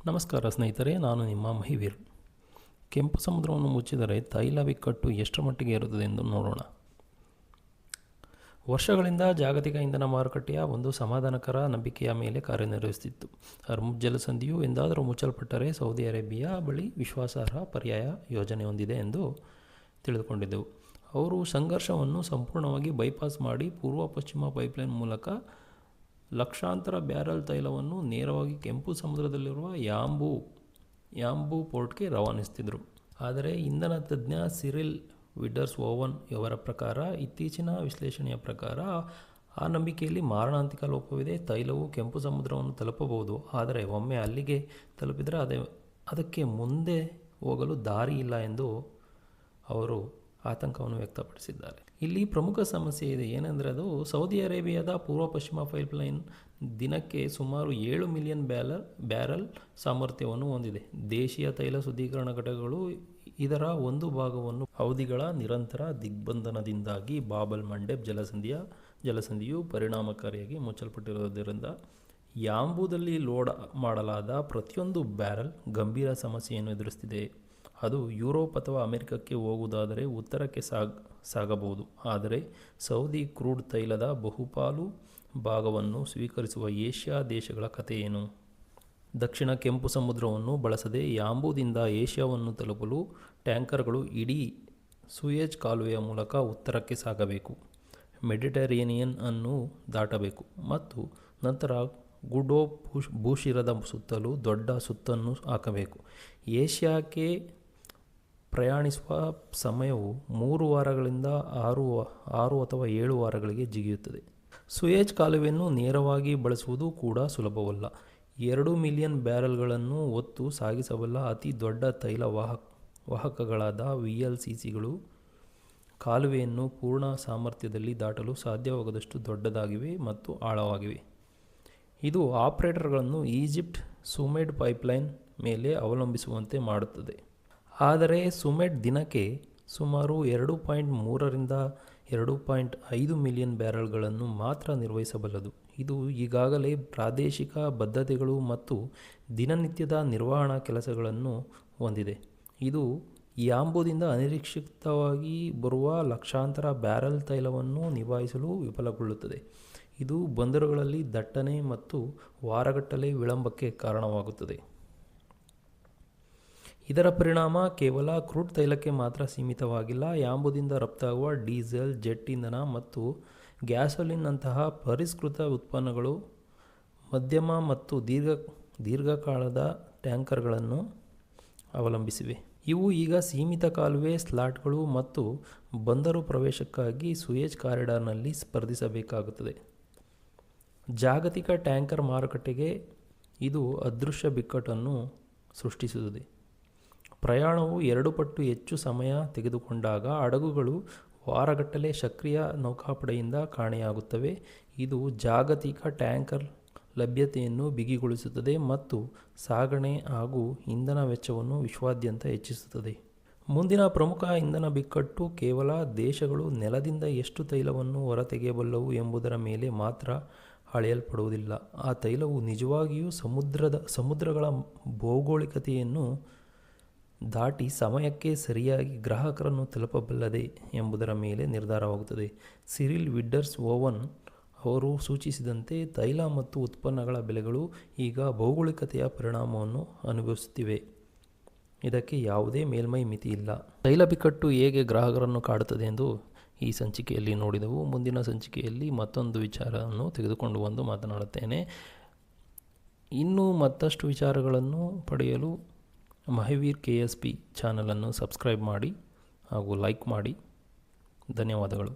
ನಮಸ್ಕಾರ ಸ್ನೇಹಿತರೆ, ನಾನು ನಿಮ್ಮ ಮಹಿವೀರ್. ಕೆಂಪು ಸಮುದ್ರವನ್ನು ಮುಚ್ಚಿದರೆ ತೈಲ ಬಿಕ್ಕಟ್ಟು ಎಷ್ಟರ ಮಟ್ಟಿಗೆ ಇರುತ್ತದೆ ಎಂದು ನೋಡೋಣ. ವರ್ಷಗಳಿಂದ ಜಾಗತಿಕ ಇಂಧನ ಮಾರುಕಟ್ಟೆಯ ಒಂದು ಸಮಾಧಾನಕರ ನಂಬಿಕೆಯ ಮೇಲೆ ಕಾರ್ಯನಿರ್ವಹಿಸುತ್ತಿತ್ತು. ಹರ್ಮುಜ್ ಜಲಸಂಧಿಯು ಎಂದಾದರೂ ಮುಚ್ಚಲ್ಪಟ್ಟರೆ ಸೌದಿ ಅರೇಬಿಯಾ ಬಳಿ ವಿಶ್ವಾಸಾರ್ಹ ಪರ್ಯಾಯ ಯೋಜನೆ ಹೊಂದಿದೆ ಎಂದು ತಿಳಿದುಕೊಂಡಿದ್ದೆವು. ಅವರು ಸಂಘರ್ಷವನ್ನು ಸಂಪೂರ್ಣವಾಗಿ ಬೈಪಾಸ್ ಮಾಡಿ ಪೂರ್ವ ಪಶ್ಚಿಮ ಪೈಪ್ಲೈನ್ ಮೂಲಕ ಲಕ್ಷಾಂತರ ಬ್ಯಾರೆಲ್ ತೈಲವನ್ನು ನೇರವಾಗಿ ಕೆಂಪು ಸಮುದ್ರದಲ್ಲಿರುವ ಯಾಂಬು ಪೋರ್ಟ್ಗೆ ರವಾನಿಸುತ್ತಿದ್ದರು. ಆದರೆ ಇಂಧನ ತಜ್ಞ ಸಿರಿಲ್ ವಿಡರ್ಸ್ಓವನ್ ಅವರ ಪ್ರಕಾರ, ಇತ್ತೀಚಿನ ವಿಶ್ಲೇಷಣೆಯ ಪ್ರಕಾರ, ಆ ನಂಬಿಕೆಯಲ್ಲಿ ಮಾರಣಾಂತಿಕ ಲೋಪವಿದೆ. ತೈಲವು ಕೆಂಪು ಸಮುದ್ರವನ್ನು ತಲುಪಬಹುದು, ಆದರೆ ಒಮ್ಮೆ ಅಲ್ಲಿಗೆ ತಲುಪಿದರೆ ಅದಕ್ಕೆ ಮುಂದೆ ಹೋಗಲು ದಾರಿ ಇಲ್ಲ ಎಂದು ಅವರು ಆತಂಕವನ್ನು ವ್ಯಕ್ತಪಡಿಸಿದ್ದಾರೆ. ಇಲ್ಲಿ ಪ್ರಮುಖ ಸಮಸ್ಯೆ ಇದೆ. ಏನೆಂದರೆ ಅದು ಸೌದಿ ಅರೇಬಿಯಾದ ಪೂರ್ವ ಪಶ್ಚಿಮ ಪೈಪ್ಲೈನ್ ದಿನಕ್ಕೆ ಸುಮಾರು 7 ಮಿಲಿಯನ್ ಬ್ಯಾರಲ್ ಸಾಮರ್ಥ್ಯವನ್ನು ಹೊಂದಿದೆ. ದೇಶೀಯ ತೈಲ ಶುದ್ಧೀಕರಣ ಘಟಕಗಳು ಇದರ ಒಂದು ಭಾಗವನ್ನು ಅವಧಿಗಳ ನಿರಂತರ ದಿಗ್ಬಂಧನದಿಂದಾಗಿ ಬಾಬ್ ಅಲ್ ಮಂಡೆಬ್ ಜಲಸಂಧಿಯು ಪರಿಣಾಮಕಾರಿಯಾಗಿ ಮುಚ್ಚಲ್ಪಟ್ಟಿರುವುದರಿಂದ ಯಾಂಬುದಲ್ಲಿ ಲೋಡ್ ಮಾಡಲಾದ ಪ್ರತಿಯೊಂದು ಬ್ಯಾರಲ್ ಗಂಭೀರ ಸಮಸ್ಯೆಯನ್ನು ಎದುರಿಸುತ್ತಿದೆ. ಅದು ಯುರೋಪ್ ಅಥವಾ ಅಮೆರಿಕಕ್ಕೆ ಹೋಗುವುದಾದರೆ ಉತ್ತರಕ್ಕೆ ಸಾಗಬಹುದು, ಆದರೆ ಸೌದಿ ಕ್ರೂಡ್ ತೈಲದ ಬಹುಪಾಲು ಭಾಗವನ್ನು ಸ್ವೀಕರಿಸುವ ಏಷ್ಯಾ ದೇಶಗಳ ಕಥೆ ಏನು? ದಕ್ಷಿಣ ಕೆಂಪು ಸಮುದ್ರವನ್ನು ಬಳಸದೆ ಯಾಂಬುದಿಂದ ಏಷ್ಯಾವನ್ನು ತಲುಪಲು ಟ್ಯಾಂಕರ್ಗಳು ಇಡೀ ಸೂಯೆಜ್ ಕಾಲುವೆಯ ಮೂಲಕ ಉತ್ತರಕ್ಕೆ ಸಾಗಬೇಕು, ಮೆಡಿಟರೇನಿಯನ್ ಅನ್ನು ದಾಟಬೇಕು ಮತ್ತು ನಂತರ ಗುಡೋ ಭೂಶಿರದ ಸುತ್ತಲೂ ದೊಡ್ಡ ಸುತ್ತನ್ನು ಹಾಕಬೇಕು. ಏಷ್ಯಾಕ್ಕೆ ಪ್ರಯಾಣಿಸುವ ಸಮಯವು 3 ವಾರಗಳಿಂದ 6 ಅಥವಾ 7 ವಾರಗಳಿಗೆ ಜಿಗಿಯುತ್ತದೆ. ಸೂಯೆಜ್ ಕಾಲುವೆಯನ್ನು ನೇರವಾಗಿ ಬಳಸುವುದು ಕೂಡ ಸುಲಭವಲ್ಲ. 2 ಮಿಲಿಯನ್ ಬ್ಯಾರೆಲ್ಗಳನ್ನು ಹೊತ್ತು ಸಾಗಿಸಬಲ್ಲ ಅತಿ ದೊಡ್ಡ ತೈಲ ವಾಹಕಗಳಾದ VLCCಗಳು ಕಾಲುವೆಯನ್ನು ಪೂರ್ಣ ಸಾಮರ್ಥ್ಯದಲ್ಲಿ ದಾಟಲು ಸಾಧ್ಯವಾಗದಷ್ಟು ದೊಡ್ಡದಾಗಿವೆ ಮತ್ತು ಆಳವಾಗಿವೆ. ಇದು ಆಪರೇಟರ್ಗಳನ್ನು ಈಜಿಪ್ಟ್ ಸುಮೆಡ್ ಪೈಪ್ಲೈನ್ ಮೇಲೆ ಅವಲಂಬಿಸುವಂತೆ ಮಾಡುತ್ತದೆ. ಆದರೆ ಸುಮೆಡ್ ದಿನಕ್ಕೆ ಸುಮಾರು 2.3 ರಿಂದ 2.5 ಮಿಲಿಯನ್ ಬ್ಯಾರೆಲ್ಗಳನ್ನು ಮಾತ್ರ ನಿರ್ವಹಿಸಬಲ್ಲದು. ಇದು ಈಗಾಗಲೇ ಪ್ರಾದೇಶಿಕ ಬದ್ಧತೆಗಳು ಮತ್ತು ದಿನನಿತ್ಯದ ನಿರ್ವಹಣಾ ಕೆಲಸಗಳನ್ನು ಹೊಂದಿದೆ. ಇದು ಯಾಂಬುದಿಂದ ಅನಿರೀಕ್ಷಿತವಾಗಿ ಬರುವ ಲಕ್ಷಾಂತರ ಬ್ಯಾರೆಲ್ ತೈಲವನ್ನು ನಿಭಾಯಿಸಲು ವಿಫಲಗೊಳ್ಳುತ್ತದೆ. ಇದು ಬಂದರುಗಳಲ್ಲಿ ದಟ್ಟಣೆ ಮತ್ತು ವಾರಗಟ್ಟಲೆ ವಿಳಂಬಕ್ಕೆ ಕಾರಣವಾಗುತ್ತದೆ. ಇದರ ಪರಿಣಾಮ ಕೇವಲ ಕ್ರೂಡ್ ತೈಲಕ್ಕೆ ಮಾತ್ರ ಸೀಮಿತವಾಗಿಲ್ಲ. ಯಾಂಬುದಿಂದ ರಫ್ತಾಗುವ ಡೀಸೆಲ್, ಜೆಟ್ ಇಂಧನ ಮತ್ತು ಗ್ಯಾಸೋಲಿನ್ನಂತಹ ಪರಿಷ್ಕೃತ ಉತ್ಪನ್ನಗಳು ಮಧ್ಯಮ ಮತ್ತು ದೀರ್ಘಕಾಲದ ಟ್ಯಾಂಕರ್ಗಳನ್ನು ಅವಲಂಬಿಸಿವೆ. ಇವು ಈಗ ಸೀಮಿತ ಕಾಲುವೆ ಸ್ಲಾಟ್ಗಳು ಮತ್ತು ಬಂದರು ಪ್ರವೇಶಕ್ಕಾಗಿ ಸೂಯೆಜ್ ಕಾರಿಡಾರ್ನಲ್ಲಿ ಸ್ಪರ್ಧಿಸಬೇಕಾಗುತ್ತದೆ. ಜಾಗತಿಕ ಟ್ಯಾಂಕರ್ ಮಾರುಕಟ್ಟೆಗೆ ಇದು ಅದೃಶ್ಯ ಬಿಕ್ಕಟ್ಟನ್ನು ಸೃಷ್ಟಿಸುತ್ತದೆ. ಪ್ರಯಾಣವು 2 ಪಟ್ಟು ಹೆಚ್ಚು ಸಮಯ ತೆಗೆದುಕೊಂಡಾಗ ಹಡಗುಗಳು ವಾರಗಟ್ಟಲೆ ಸಕ್ರಿಯ ನೌಕಾಪಡೆಯಿಂದ ಕಾಣೆಯಾಗುತ್ತವೆ. ಇದು ಜಾಗತಿಕ ಟ್ಯಾಂಕರ್ ಲಭ್ಯತೆಯನ್ನು ಬಿಗಿಗೊಳಿಸುತ್ತದೆ ಮತ್ತು ಸಾಗಣೆ ಹಾಗೂ ಇಂಧನ ವೆಚ್ಚವನ್ನು ವಿಶ್ವಾದ್ಯಂತ ಹೆಚ್ಚಿಸುತ್ತದೆ. ಮುಂದಿನ ಪ್ರಮುಖ ಇಂಧನ ಬಿಕ್ಕಟ್ಟು ಕೇವಲ ದೇಶಗಳು ನೆಲದಿಂದ ಎಷ್ಟು ತೈಲವನ್ನು ಹೊರತೆಗೆಯಬಲ್ಲವು ಎಂಬುದರ ಮೇಲೆ ಮಾತ್ರ ಅಳೆಯಲ್ಪಡುವುದಿಲ್ಲ. ಆ ತೈಲವು ನಿಜವಾಗಿಯೂ ಸಮುದ್ರಗಳ ಭೌಗೋಳಿಕತೆಯನ್ನು ದಾಟಿ ಸಮಯಕ್ಕೆ ಸರಿಯಾಗಿ ಗ್ರಾಹಕರನ್ನು ತಲುಪಬಲ್ಲದೆ ಎಂಬುದರ ಮೇಲೆ ನಿರ್ಧಾರವಾಗುತ್ತದೆ. ಸಿರಿಲ್ ವಿಡರ್ಸ್ಓವನ್ ಅವರು ಸೂಚಿಸಿದಂತೆ ತೈಲ ಮತ್ತು ಉತ್ಪನ್ನಗಳ ಬೆಲೆಗಳು ಈಗ ಭೌಗೋಳಿಕತೆಯ ಪರಿಣಾಮವನ್ನು ಅನುಭವಿಸುತ್ತಿವೆ. ಇದಕ್ಕೆ ಯಾವುದೇ ಮೇಲ್ಮೈ ಮಿತಿ ಇಲ್ಲ. ತೈಲ ಬಿಕ್ಕಟ್ಟು ಹೇಗೆ ಗ್ರಾಹಕರನ್ನು ಕಾಡುತ್ತದೆ ಎಂದು ಈ ಸಂಚಿಕೆಯಲ್ಲಿ ನೋಡಿದೆವು. ಮುಂದಿನ ಸಂಚಿಕೆಯಲ್ಲಿ ಮತ್ತೊಂದು ವಿಚಾರವನ್ನು ತೆಗೆದುಕೊಂಡು ಬಂದು ಮಾತನಾಡುತ್ತೇನೆ. ಇನ್ನೂ ಮತ್ತಷ್ಟು ವಿಚಾರಗಳನ್ನು ಪಡೆಯಲು ಮಹಿವೀರ್ KSP ಚಾನಲನ್ನು ಸಬ್ಸ್ಕ್ರೈಬ್ ಮಾಡಿ ಹಾಗೂ ಲೈಕ್ ಮಾಡಿ. ಧನ್ಯವಾದಗಳು.